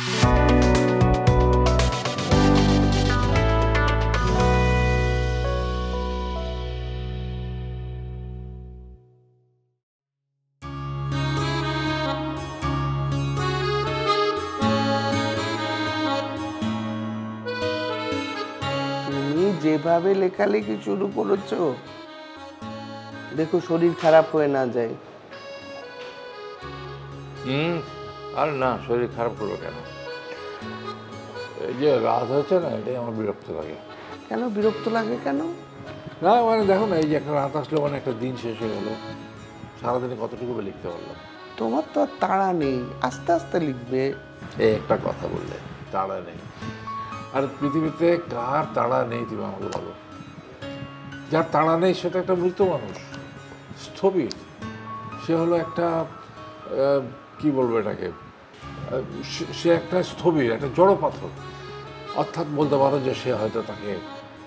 তুমি যেভাবে লেখালেখি শুরু করেছো, দেখো শরীর খারাপ হয়ে না যায়। আর না, শরীর খারাপ করবো কেন? এই যে রাত হয়েছে না, এটাই আমার বিরক্ত লাগে। কেন বিরক্ত লাগে কেন? না মানে দেখো না, এই যে একটা রাত আসলো মানে একটা দিন শেষ হয়ে গেলো, সারাদিনে কতটুকু লিখতে পারলাম। তোমার তো আর তাড়া নেই, আস্তে আস্তে লিখবে। এই একটা কথা বললে, তাড়া নেই। আর পৃথিবীতে কার তাড়া নেই তুমি আমাকে বলো? যার তাড়া নেই সেটা একটা মৃত মানুষ, স্থবির। সে হলো একটা কি বলবো এটাকে, সে একটা স্থবির, একটা জড় পাথর। অর্থাৎ বলতে পারো যে সে হয়তো তাকে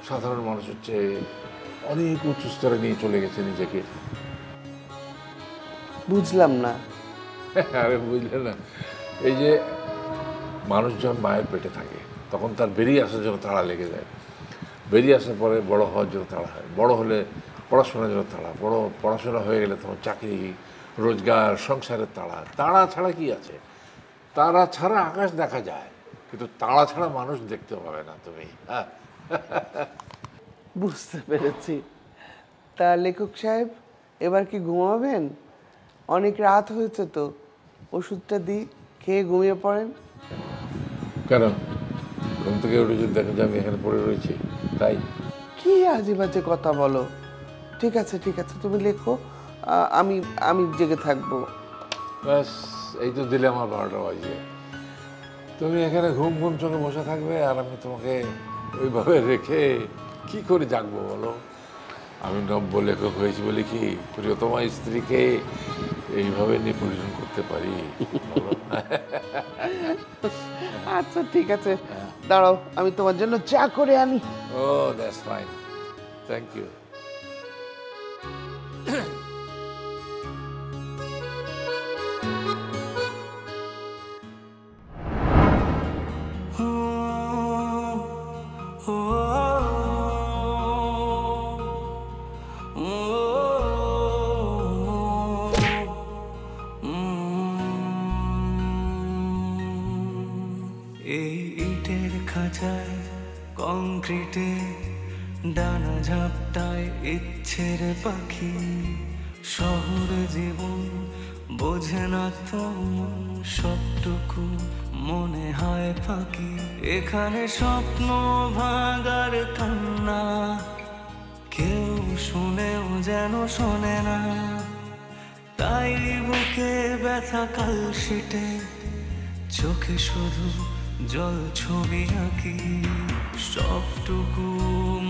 সাধারণ মানুষের চেয়ে অনেক উঁচু স্তরে নিয়ে চলে গেছে নিজেকে। বুঝলাম না। আরে বুঝলে না, এই যে মানুষ যখন মায়ের পেটে থাকে তখন তার বেরিয়ে আসার জন্য তাড়া লেগে যায়। বেরিয়ে আসার পরে বড় হওয়ার জন্য তাড়া হয়, বড় হলে পড়াশোনার জন্য তাড়া, বড় পড়াশোনা হয়ে গেলে তখন চাকরি, রোজগার, সংসারের তাড়া। তাড়া ছাড়া কি আছে? তারা ছাড়া আকাশ দেখা যায়, কিন্তু তাড়া ছাড়া মানুষ দেখতে পাবে না তুমি। হ্যাঁ, বুঝতে পেরেছি। তা লেখক সাহেব, এবার কি ঘুমাবেন? অনেক রাত হয়েছে তো, ওষুধটা দিই, খেয়ে ঘুমিয়ে পড়েন। কেন ঘুম থেকে উঠে যদি দেখো যে আমি এখানে পড়ে রয়েছি তাই? কি আজে বাজে কথা বলো। ঠিক আছে ঠিক আছে, তুমি লেখো, আমি আমি জেগে থাকবো। ব্যাস, এই তো দিলে আমার 12টা বাজিয়ে। তুমি এখানে ঘুম ঘুম চোখে বসে থাকবে আর আমি তোমাকে ওইভাবে রেখে কি করে জাগবো বলো? আমি নব্য লেখক হয়েছি বলে কি প্রিয়তমা স্ত্রীকে এইভাবে নিপীড়ন করতে পারি? আচ্ছা ঠিক আছে, দাঁড়াও, আমি তোমার জন্য চা করে আনি। ও দ্যাটস ফাইন, থ্যাংক ইউ। এই ইটের খাঁচায় কংক্রিটে ডানা ঝাপটায় ইচ্ছের পাখি, শহর জীবন বোঝে না তো সবটুকু মনে হয় ফাঁকি। এখানে স্বপ্ন ভাঙার কান্না কেউ শুনেও যেন শোনে না, তাই বুকে ব্যথা কালশিটে চোখে শুধু জল ছবি আঁকি। সবটুকু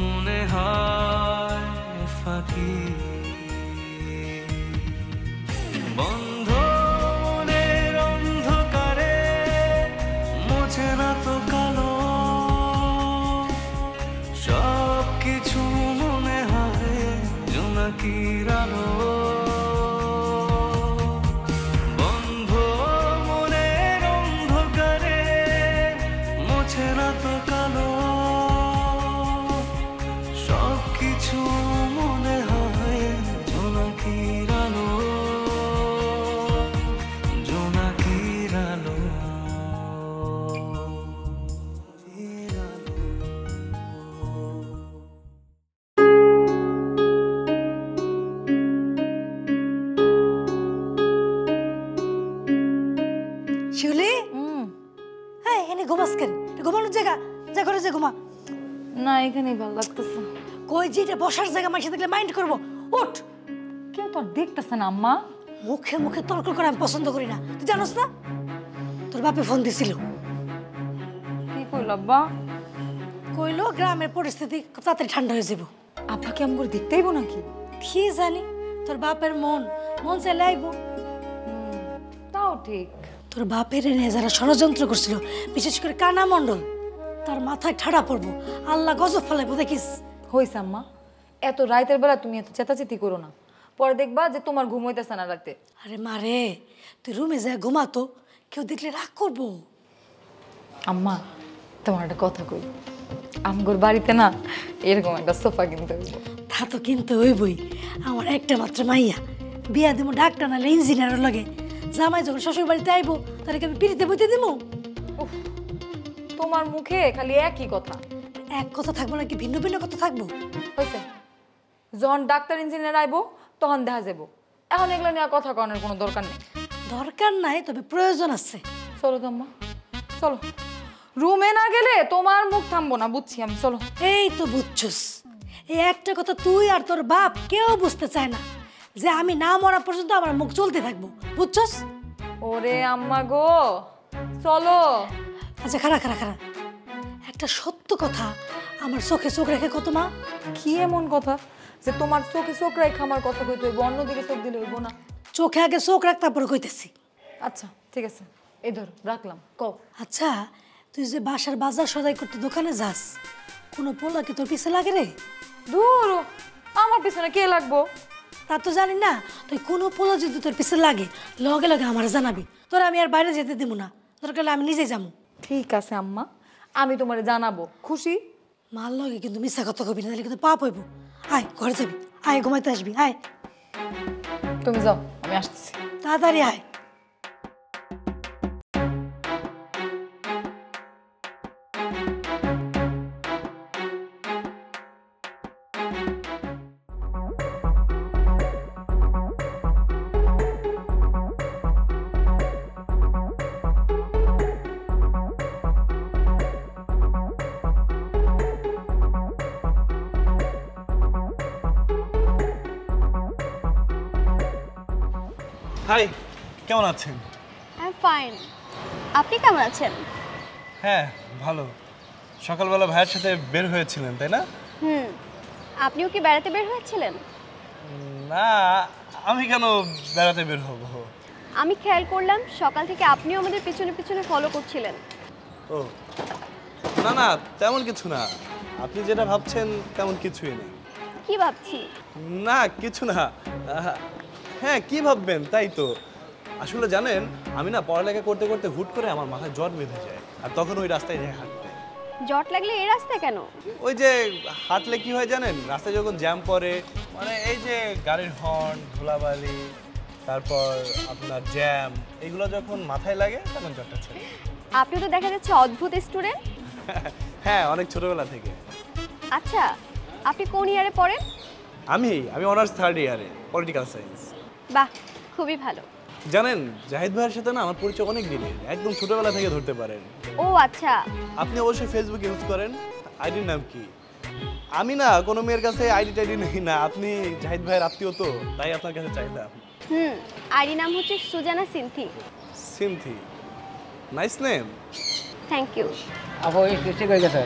মনে হয় ফাঁকি। বন্ধ মনের অন্ধকারে মোছে না তো কালো, সব কিছু মনে হয় জোনাকির আলো। না, এখানেই ভালো লাগতেছে। কই যে এটা বসার জায়গা, মাইসে দেখলে মাইন্ড করবো। উঠ। কেউ তো আর দেখতেছে না আম্মা। মুখে মুখে তর্ক করে আমি পছন্দ করি না, তুই জানোস না? তোর বাপে ফোন দিছিল। কি কইল আব্বা? কইলো গ্রামের পরিস্থিতি খুব তাড়াতাড়ি ঠান্ডা হয়ে যাব। আব্বা কি আমগো দেখতেইব নাকি? কি জানি, তোর বাপের মন চাইলে আইব। তাও ঠিক। তোর বাপের এনে যারা ষড়যন্ত্র করছিল, বিশেষ করে কানা মণ্ডল, তার মাথায় ঠাড়া পড়বো, আল্লাহ গজব ফেলাইবো। দেখিস। হইছে আম্মা, এত রাতের বেলা তুমি এত চেতাচেতি করো না, পরে দেখবা যে তোমার ঘুম হইতেছে না রাতে। আরে মারে, তুই রুমে যা ঘুমাতো, কেউ দেখলে রাগ করবো। আম্মা তোমার একটা কথা কই, আমগোর বাড়িতে না এরকম একটা সোফা কিনতে হইব। তা তো কিন্তু হইবই, আমার একটা মাত্র মাইয়া, বিয়া দিব ডাক্তার নাহলে ইঞ্জিনিয়ারের লাগে। জামাই যখন শ্বশুর বাড়িতে আইবো তাহলে কি আমি পিড়িতে বইতে দিব? উফ, তোমার মুখে খালি একই কথা। এক কথা থাকবো নাকি ভিন্ন ভিন্ন কথা থাকবো? হয়েছে, যখন ডাক্তার ইঞ্জিনিয়ার আইবো তখন দেখা যাবো। এখন এগুলো নিয়ে কথা করানোর কোনো দরকার নেই। দরকার নাই, তবে প্রয়োজন আছে। চলো তো আম্মা, চলো। রুমে না গেলে তোমার মুখ থামবো না, বুঝছি আমি। চলো। এই তো বুঝছস, এই একটা কথা তুই আর তোর বাপ কেউ বুঝতে চায় না, যে আমি না মরা পর্যন্ত আমার মুখ চলতে থাকবো, বুঝছস? ওরে আম্মা গো, চলো। আচ্ছা খারা খারা খারা, একটা সত্য কথা আমার চোখে চোখ রেখে কত মা। কি এমন কথা যে তোমার চোখে চোখ রাখা আমার কথা কইতে হইব, অন্যদিকে চোখ দিলে হইব না? চোখে আগে চোখ রাখ, তারপরে কইতেছি। আচ্ছা ঠিক আছে, এই ধর রাখলাম, কও। আচ্ছা, তুই যে বাসার বাজার সদাই করতে দোকানে যাস, কোনো পোলা কি তোর পিছে লাগে রে? দূর, আমার পিছনে কে লাগবো? তা তো জানি না। তুই কোনো পোলা যদি তোর পিছে লাগে, লগে লগে আমার জানাবি। তোর আমি আর বাইরে যেতে দিব না, দরকার হলে আমি নিজেই যাবো। ঠিক আছে আম্মা, আমি তোমারে জানাবো। খুশি? মার লগে কিন্তু মিথ্যা কথা কবি না, তাহলে কিন্তু পাপ হইব। আয় ঘরে যাবি, আয় ঘুমাইতে আসবি, আয় তুমি যাও, আমি আসতেছি। তাড়াতাড়ি আয়। হাই, কেমন আছেন? I am fine. আপনি কেমন আছেন? হ্যাঁ ভালো। সকালবেলা ভাইয়ের সাথে বের হয়েছিলেন তাই না? আপনিও কি বেড়াতে বের হয়েছিলেন? না, আমি কেন বেড়াতে বের হব? আমি খেয়াল করলাম সকাল থেকে আপনিও আমাদের পিছনে পিছনে ফলো করছিলেন। ও না না, তেমন কিছু না। আপনি যেটা ভাবছেন তেমন কিছুই না। কি ভাবছি? না কিছু না। হ্যাঁ কি ভাববেন, তাই তো। আসলে জানেন, আমি না পড়ালেখা করতে করতে হুট করে আমার মাথায় জ্বর বেঁধে যায়, আর তখন ওই রাস্তায় যাই হাঁটতে। জট লাগলে এই রাস্তায় কেন? ওই যে হাঁটলে কি হয় জানেন, রাস্তায় যখন জ্যাম পড়ে, মানে এই যে গাড়ির হর্ন, ধুলাবালি, তারপর আপনার জ্যাম, এগুলো যখন মাথায় লাগে তখন জ্বরটা ছেড়ে। আপনি তো দেখা যাচ্ছে অদ্ভুত স্টুডেন্ট। হ্যাঁ, অনেক ছোটবেলা থেকে। আচ্ছা, আপনি কোন ইয়ারে পড়েন? আমি অনার্স 3rd ইয়ারে, পলিটিক্যাল সায়েন্স। বাহ, খুবই ভালো। জানেন, জাহিদ ভাইয়ের সাথে না আমার পরিচয় অনেক দিনের, একদম ছোটবেলা থেকে ধরতে পারেন। ও আচ্ছা। আপনি অবশ্যই ফেসবুক ইউজ করেন। আইডির নাম কি? আমি না কোনো মেয়ের কাছে আইডি টাইডি নেই না, আপনি জাহিদ ভাইয়ের আত্মীয় তো, তাই আপনার কাছে চাইলাম। আইডি নাম হচ্ছে Sujana Sinthi. Sinthi, nice name. Thank you. আপু ঠিক হয়ে গেছে।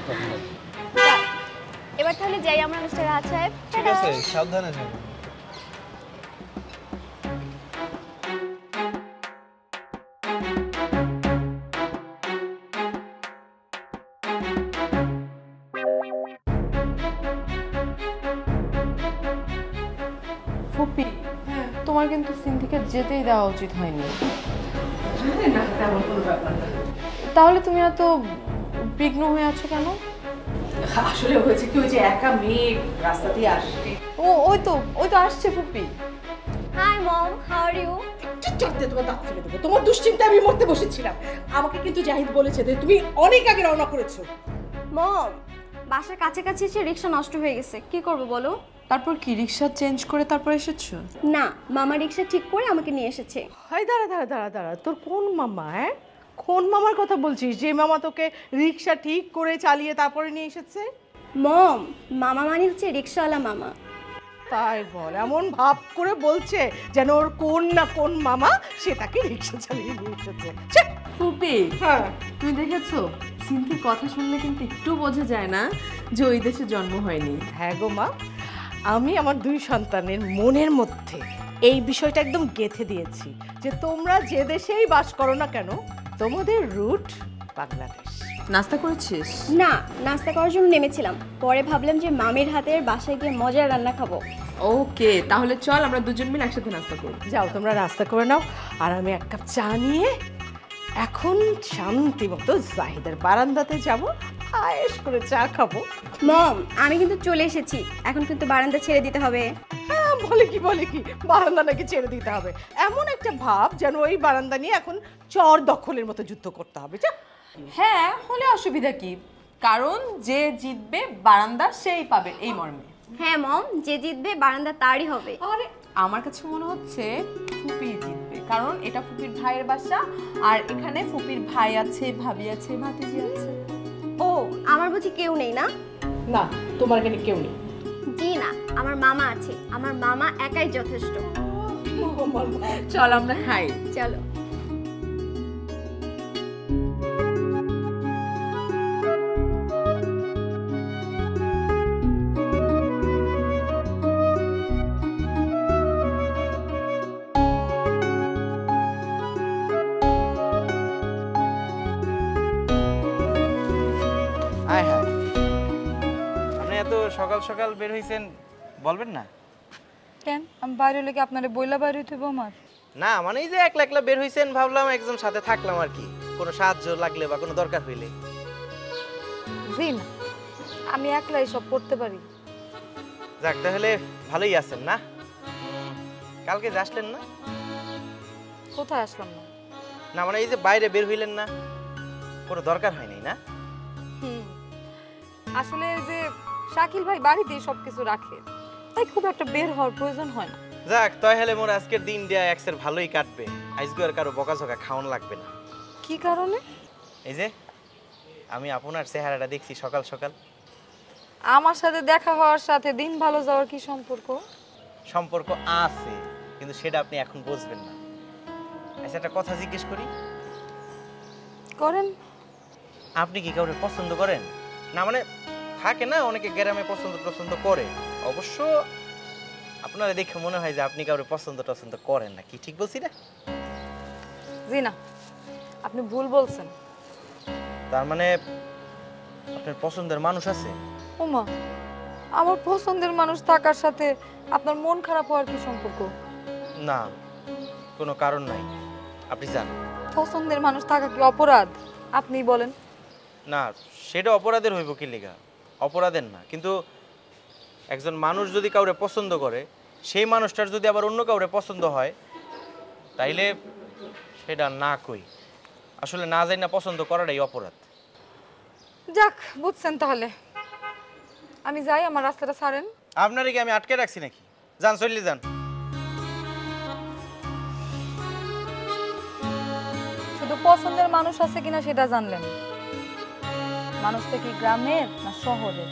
এবার তাহলে যাই আমরা মিস্টার রাজ সাহেব। ঠিক আছে, সাবধানে যাবেন। ফুপি, তোমার কিন্তু সিন্ধিকে যেতেই দেওয়া উচিত হয়নি। তাহলে তুমি এত বিঘ্ন হয়ে আছো কেন? আসলে হয়েছে কি, ওই যে একা মেয়ে রাস্তা দিয়ে আসছে। ওই তো আসছে ফুপি। Hi mom, how are you? চলতে তোমার দাঁত ফেলে দেবো। তোমার দুশ্চিন্তায় আমি মরতে বসেছিলাম। আমাকে কিন্তু জাহিদ বলেছে যে তুমি অনেক আগে রওনা করেছো। মম, বাসার কাছাকাছি এসে রিক্সা নষ্ট হয়ে গেছে, কি করব বলো? তারপর কি রিক্সা চেঞ্জ করে তারপর এসেছো? না, মামা রিক্সা ঠিক করে আমাকে নিয়ে এসেছে। হাই দাঁড়া দাঁড়া দাঁড়া দাঁড়া, তোর কোন মামা? হ্যাঁ, কোন মামার কথা বলছিস? যে মামা তোকে রিক্সা ঠিক করে চালিয়ে তারপরে নিয়ে এসেছে? মম, মামা মানে হচ্ছে রিক্সাওয়ালা মামা। তাই বল, এমন ভাব করে বলছে যেন ওর কোন না কোন মামা সে তাকে রিক্সা চালিয়ে নিয়ে এসেছে। ফুপি, হ্যাঁ, তুমি দেখেছো সিন্ধির কথা শুনলে কিন্তু একটু বোঝা যায় না যে ওই দেশে জন্ম হয়নি। হ্যাঁ গো মা, আমি আমার 2 সন্তানের মনের মধ্যে এই বিষয়টা একদম গেঁথে দিয়েছি যে তোমরা যে দেশেই বাস করো না কেন, তোমাদের রুট বাংলাদেশ। নাস্তা করেছিস? না, নাস্তা করার জন্য নেমেছিলাম, পরে ভাবলাম যে মামির হাতের বাসায় গিয়ে মজার রান্না খাবো। ওকে, তাহলে চল আমরা দুজন মিলে একসাথে নাস্তা করব। যাও তোমরা নাস্তা করে নাও, আর আমি 1 কাপ চা নিয়ে এখন শান্তি মতো জাহিদের বারান্দাতে যাব, আয়েশ করে চা খাবো। মম, আমি কিন্তু চলে এসেছি, এখন কিন্তু বারান্দা ছেড়ে দিতে হবে। হ্যাঁ, বলে কি বারান্দা নাকি ছেড়ে দিতে হবে? এমন একটা ভাব যেন ওই বারান্দা নিয়ে এখন চর দখলের মতো যুদ্ধ করতে হবে। হ্যাঁ, হলে অসুবিধা কি? কারণ যে জিতবে বারান্দা সেই পাবে, এই মর্মে। হ্যাঁ মম, যে জিতবে বারান্দা তারই হবে। আরে আমার কাছে মনে হচ্ছে ফুপি জিতবে, কারণ এটা ফুপির ভাইয়ের বাসা, আর এখানে ফুপির ভাই আছে, ভাবি আছে, ভাতিজি আছে। ও, আমার বুঝি কেউ নেই না? না, তোমার এখানে কেউ নেই। জি না, আমার মামা আছে, আমার মামা একাই যথেষ্ট। চল আমরা খাই। চলো। হ্যাঁ হ্যাঁ, আপনি এত সকাল সকাল বের হইছেন, বলবেন না? কেন আমি বাইরে লেগে আপনারে বইলা বাইরে হইতে আমার? না মানে এই যে একলা একলা বের হইছেন, ভাবলাম একজন সাথে থাকলাম আর কি, কোনো সাহায্য লাগলে বা কোনো দরকার হইলে। জি না, আমি একলাই সব করতে পারি। যাক, তাহলে ভালোই আছেন না? কালকে যে আসলেন না? কোথায় আসলাম না? না মানে এই যে বাইরে বের হইলেন না, কোনো দরকার হয় নাই না? আসলে যে শাকিল ভাই বাড়িতেই সবকিছু রাখে, তাই খুব একটা বের হওয়ার প্রয়োজন হয় না। যাক, তাহলে মোর আজকের দিন দিয়া এক্সের ভালোই কাটবে, আজকে আর কারো বকাঝকা খাওয়ান লাগবে না। কি কারণে? এই যে আমি আপনার চেহারাটা দেখছি সকাল সকাল। আমার সাথে দেখা হওয়ার সাথে দিন ভালো যাওয়ার কি সম্পর্ক? সম্পর্ক আছে, কিন্তু সেটা আপনি এখন বুঝবেন না। আচ্ছা, একটা কথা জিজ্ঞেস করি। করেন। আপনি কি কাউকে পছন্দ করেন? না মানে থাকে না অনেকে গ্রামে পছন্দ করে, অবশ্য আপনারা দেখে মনে হয় যে আপনি কাউকে পছন্দ করেন না, কি ঠিক বলছি না? জি না, আপনি ভুল বলছেন। তার মানে আপনার পছন্দের মানুষ আছে? ওমা, আমার পছন্দের মানুষ থাকার সাথে আপনার মন খারাপ হওয়ার কি সম্পর্ক? না, কোনো কারণ নাই, আপনি জান। পছন্দের মানুষ থাকা কি অপরাধ? আপনিই বলেন। না, সেটা অপরাধের হইব কি লেগা? অপরাধের না, কিন্তু একজন মানুষ যদি কাউরে পছন্দ করে, সেই মানুষটার যদি আবার অন্য কাউরে পছন্দ হয়, তাইলে সেটা না কই, আসলে না যাই না পছন্দ করাটাই অপরাধ। যাক, বুঝছেন তাহলে। আমি যাই, আমার রাস্তাটা ছাড়েন। আপনারে কি আমি আটকে রাখছি নাকি? যান, চলে যান। শুধু পছন্দের মানুষ আছে কিনা সেটা জানলেন, মানুষটা কি গ্রামের না শহরের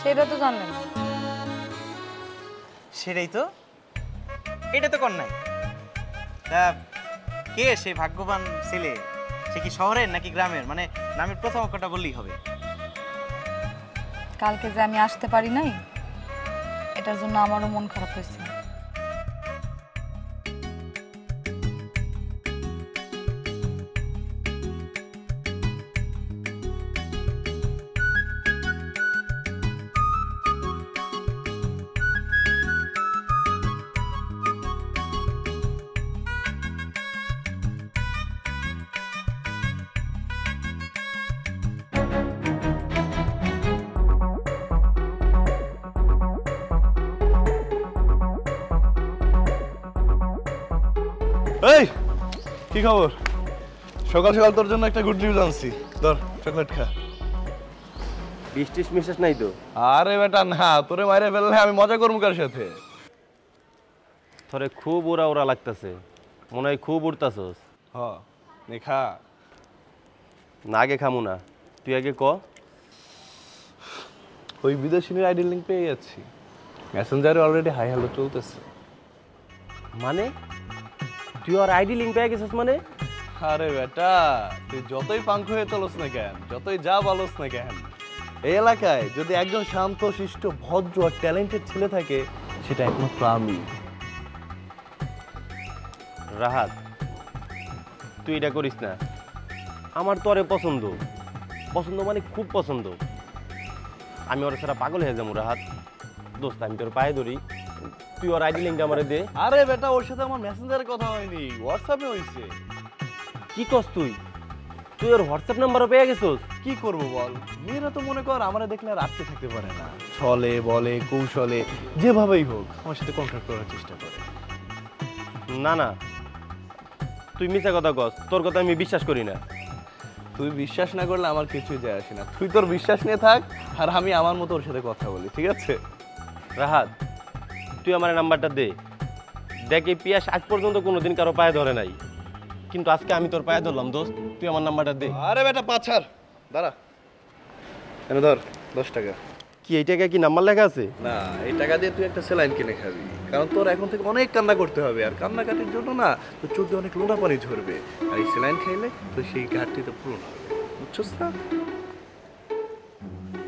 সেটা তো জানলেন না। সেটাই তো, এটা তো কর নাই। তা কে সেই ভাগ্যবান ছেলে? সে কি শহরের নাকি গ্রামের? মানে নামের প্রথম অক্ষরটা বললেই হবে। কালকে যে আমি আসতে পারি নাই, এটার জন্য আমারও মন খারাপ হয়েছে। এই কি খবর? সকাল সকাল তোর জন্য একটা গুড নিউজ আনছি, ধর চকলেট খা। বৃষ্টিস মিশাস নাই তো? আরে বেটা না, তোরে মাইরে ফেললে আমি মজা করবো কার সাথে? তোরে খুব উড়া উড়া লাগতেছে, মনে হয় খুব উড়তাছস। হ, নে খা। না, আগে খামু না, তুই আগে ক। ওই বিদেশিনীর আইডি লিঙ্ক পেয়ে যাচ্ছি, মেসেঞ্জারে অলরেডি হাই হ্যালো চলতেছে। মানে তুই আর আইডি লিঙ্ক পেয়ে গেছিস মানে? আরে বেটা, তুই যতই পাঙ্ক হয়ে চলস না কেন, যতই যা বলস না কেন, এই এলাকায় যদি একজন শান্ত শিষ্ট ভদ্র আর ট্যালেন্টেড ছেলে থাকে, সেটা একমাত্র আমি। রাহাত, তুই এটা করিস না। আমার তোরে পছন্দ, পছন্দ মানে খুব পছন্দ। আমি ওর সারা পাগল হয়ে যাবো। রাহাত দোস্ত, আমি তোর পায়ে ধরি, তুই ওর আইডি লিঙ্ক আমারে দে। আরে বেটা, ওর সাথে আমার মেসেঞ্জারে কথা হয়নি, হোয়াটসঅ্যাপে হইছে। কি কস তুই? তুই ওর হোয়াটসঅ্যাপ নাম্বারও পেয়ে গেছিস? কি করব বল, মেয়েরা তো মনে কর আমারে দেখলে আর আটকে থাকতে পারে না, ছলে বলে কৌশলে যেভাবেই হোক আমার সাথে কন্ট্যাক্ট করার চেষ্টা করে। না না, তুই মিথ্যা কথা কস, তোর কথা আমি বিশ্বাস করি না। তুই বিশ্বাস না করলে আমার কিছুই যায় আসে না, তুই তোর বিশ্বাস নিয়ে থাক আর আমি আমার মতো ওর সাথে কথা বলি, ঠিক আছে? রাহাত, তুই আমার নাম্বারটা দে। দেখ, এই পিয়াস আজ পর্যন্ত কোনোদিন কারো পায়ে ধরে নাই, কিন্তু আজকে আমি তোর পায়ে ধরলাম দোস্ত, তুই আমার নাম্বারটা দে। আরে বেটা পাছার, দাঁড়া, এনে ধর 10 টাকা। কি এই টাকা কি নাম্বার লেখা আছে? না, এই টাকা দিয়ে তুই একটা স্যালাইন কিনে খাবি, কারণ তোর এখন থেকে অনেক কান্না করতে হবে, আর কান্নাকাটির জন্য না তোর চোখ দিয়ে অনেক লোনা পানি ঝরবে, আর এই স্যালাইন খাইলে তো সেই ঘাটতিটা পূরণ হবে, বুঝছস না?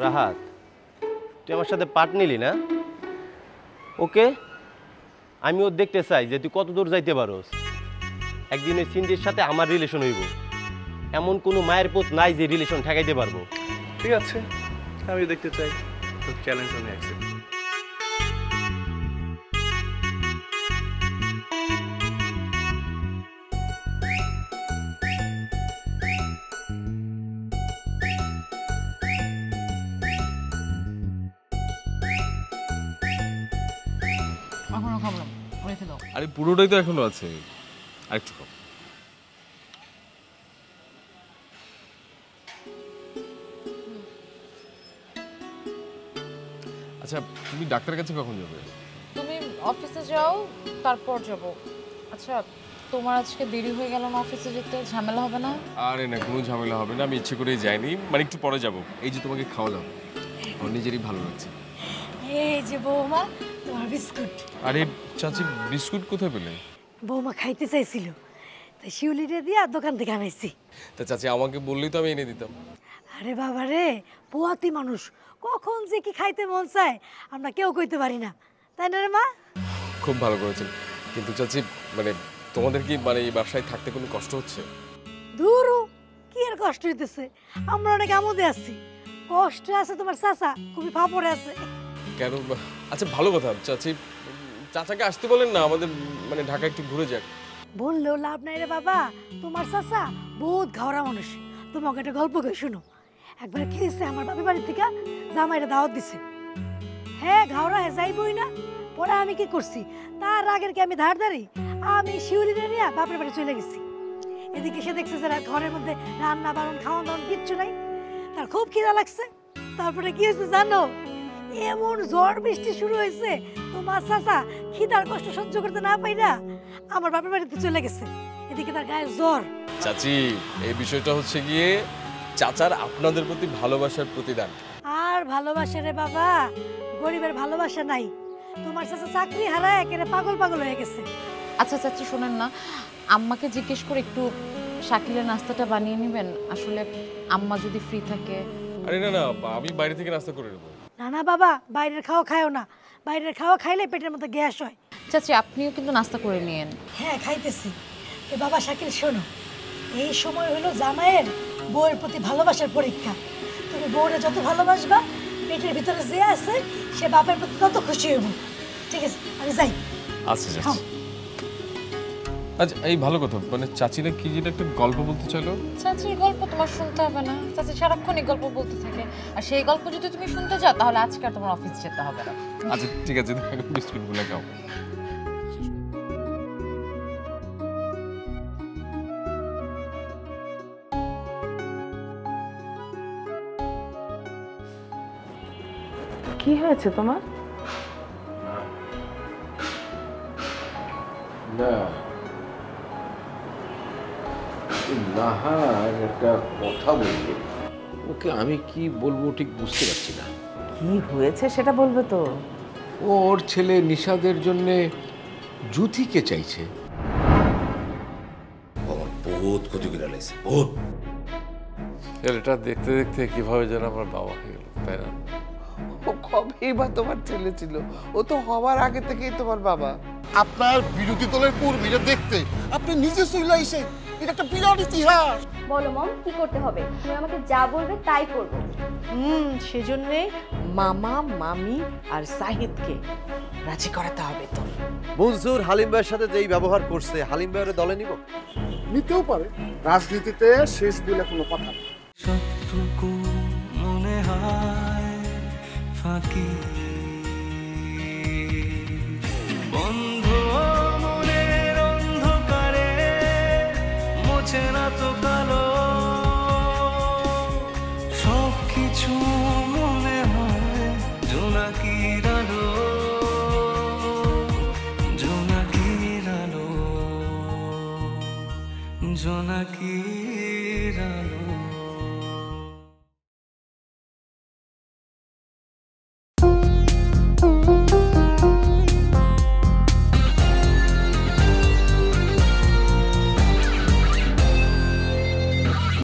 রাহাত, তুই আমার সাথে পার্ট নিলি না? ওকে, আমিও দেখতে চাই যে তুই কত দূর যাইতে পারোস। একদিন ওই সিন্ধির সাথে আমার রিলেশন হইব, এমন কোনো মায়ের পুত নাই যে রিলেশন ঠেকাইতে পারবো। ঠিক আছে, আমিও দেখতে চাই, তোর চ্যালেঞ্জ আমি অ্যাকসেপ্ট। এখনো খাবলাম, রেখে দাও। আরে পুরোটাই তো এখনো আছে, আরেকটু খাও। আচ্ছা, তুমি ডাক্তারের কাছে কখন যাবে? তুমি অফিসে যাও, তারপর যাব। আচ্ছা, তোমার আজকে দেরি হয়ে গেল না অফিসে যেতে, ঝামেলা হবে না? আরে না, কোনো ঝামেলা হবে না, আমি ইচ্ছে করেই যাইনি, মানে একটু পরে যাব। এই যে তোমাকে খাওয়ালাম, আমার নিজেরই ভালো লাগছে। এই যে বৌমা, তোমার বিস্কুট। আরে চাচি, বিস্কুট কোথায় পেলে? বৌমা খাইতে চাইছিল, তাই শিউলিরে দিয়া দোকান থেকে আনাইছি। তা চাচি আমাকে বললেই তো আমি এনে দিতাম। আরে বাবা রে, পোয়াতি মানুষ, কখন যে কি খাইতে মন চায় আমরা কেউ কইতে পারি না, তাই না রে মা? খুব ভালো করেছেন, কিন্তু চাচি মানে তোমাদের কি মানে এই বাসায় থাকতে কোনো কষ্ট হচ্ছে? দূরও কি আর কষ্ট হইতেছে, আমরা অনেক আমোদে আছি। কষ্ট আছে তোমার চাচা, খুবই ফাপড়ে আছে। কেন? আচ্ছা ভালো কথা, চাচি চাচাকে আসতে বলেন না, আমাদের মানে ঢাকা একটু ঘুরে যাক। বললেও লাভ নাই রে বাবা, তোমার চাচা বহুত ঘাওড়া মানুষ। তোমাকে একটা গল্প কই শুনো। একবার কি হয়েছে, আমার বাপের বাড়ি থেকে জামাইরা দাওয়াত দিছে। হ্যাঁ, ঘাওড়া হয়ে যাইবই না। পরে আমি কি করছি, তার আগের কি আমি ধারদারি, আমি শিউলিরে নিয়ে বাপের বাড়ি চলে গেছি। এদিকে সে দেখছে যে ঘরের মধ্যে রান্না বারণ খাওয়া দাওয়ান কিচ্ছু নাই, তার খুব খিদা লাগছে। তারপরে কি হয়েছে জানো, এমন ঝড় বৃষ্টি শুরু হয়েছে, তোমার চাচা খিদার কষ্ট সহ্য করতে না পাইরা আমার বাপের বাড়িতে চলে গেছে। এদিকে তার গায়ে জ্বর। চাচি, এই বিষয়টা হচ্ছে গিয়ে চাচার আপনাদের প্রতি ভালোবাসার প্রতিদান। আর ভালোবাসা রে বাবা, গরিবের ভালোবাসা নাই। তোমার চাচা চাকরি হারায় একেবারে পাগল পাগল হয়ে গেছে। আচ্ছা চাচি, শোনেন না, আম্মাকে জিজ্ঞেস করে একটু শাকিলের নাস্তাটা বানিয়ে নেবেন, আসলে আম্মা যদি ফ্রি থাকে। আরে না না, আমি বাইরে থেকে নাস্তা করে নেবো। না না বাবা, বাইরের খাওয়া খায়ও না, বাইরের খাওয়া খাইলে পেটের মধ্যে গ্যাস হয়। চাচি, আপনিও কিন্তু নাস্তা করে নিয়েন। হ্যাঁ, খাইতেছি। তো বাবা শাকিল শোনো, এই সময় হলো জামাইয়ের বউয়ের প্রতি ভালোবাসার পরীক্ষা। তুমি বউরে যত ভালোবাসবা, পেটের ভিতরে যে আছে সে বাপের প্রতি তত খুশি হইব। ঠিক আছে, আমি যাই। আচ্ছা চাচি। আচ্ছা, এই ভালো কথা, মানে চাচি না কি যেটা একটা গল্প বলতে চাইলো? চাচির গল্প তোমার শুনতে হবে না, চাচি সারাক্ষণই গল্প বলতে থাকে, আর সেই গল্প যদি তুমি শুনতে যাও তাহলে আজকে আর তোমার অফিস যেতে হবে না। আচ্ছা ঠিক আছে, বিস্কুটগুলো খাও। কি হয়েছে তোমার? না, নাহার একটা কথা বলবো, ওকে আমি কি বলবো ঠিক বুঝতে পারছি না। কি হয়েছে সেটা বলবে তো। ওর ছেলে নিশাদের জন্য জুথিকে চাইছে। আমার বহুত ক্ষতি করে লাগছে, বহুত। ছেলেটা দেখতে দেখতে কিভাবে যেন আমার বাবা হয়ে গেল, তাই না? ও কবেই বা তোমার ছেলে ছিল, ও তো হওয়ার আগে থেকেই তোমার বাবা। আপনার বিরোধী দলের কর্মীরা দেখতে আপনি নিজে চলে আইছে, এটা একটা বিরাট ইতিহাস। বলো মম, কি করতে হবে? তুমি আমাকে যা বলবে তাই করবো। সেজন্যে মামা মামি আর সাহিদকে রাজি করাতে হবে তোর। মনসুর হালিম ভাইয়ের সাথে যেই ব্যবহার করছে, হালিম ভাইয়ের দলে নিব? নিতেও পারে, রাজনীতিতে শেষ বলে কোনো কথা নেই। সবটুকু মনে হয় ফাঁকি, বন্ধ মনের অন্ধকারে মোছে না তো কালো, সব কিছু মনে হয় জোনাকিরা